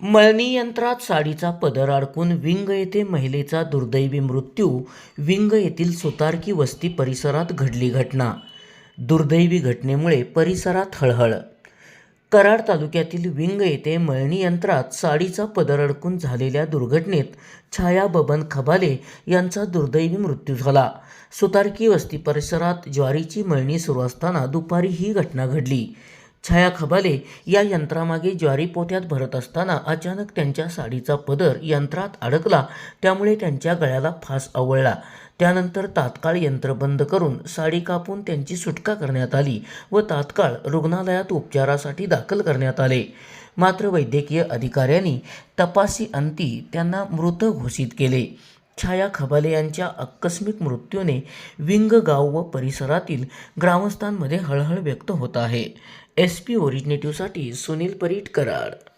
मळणी यंत्रात साडीचा पदर अडकून विंग येथे महिलेचा दुर्दैवी मृत्यू. विंग येथील सुतारकी वस्ती परिसरात घडली घटना. दुर्दैवी घटनेमुळे परिसरात हळहळ. कराड तालुक्यातील विंग येथे मळणी यंत्रात साडीचा पदर अडकून झालेल्या दुर्घटनेत छाया बबन खबाले यांचा दुर्दैवी मृत्यू झाला. सुतारकी वस्ती परिसरात ज्वारीची मळणी सुरू असताना दुपारी ही घटना घडली. छाया खबाले या यंत्रामागे ज्वारी पोत्यात भरत असताना अचानक त्यांच्या साडीचा पदर यंत्रात अडकला. त्यामुळे त्यांच्या गळ्याला फास आवळला. त्यानंतर तात्काळ यंत्र बंद करून साडी कापून त्यांची सुटका करण्यात आली व तात्काळ रुग्णालयात उपचारासाठी दाखल करण्यात आले. मात्र वैद्यकीय अधिकाऱ्यांनी तपासी अंती त्यांना मृत घोषित केले. छाया खबाले यांच्या आकस्मिक मृत्यूने विंग गाव व परिसरातील ग्रामस्थांमध्ये हळहळ व्यक्त होत आहे. SP ओरिजिनेटिव्हसाठी सुनील परीट, कराड.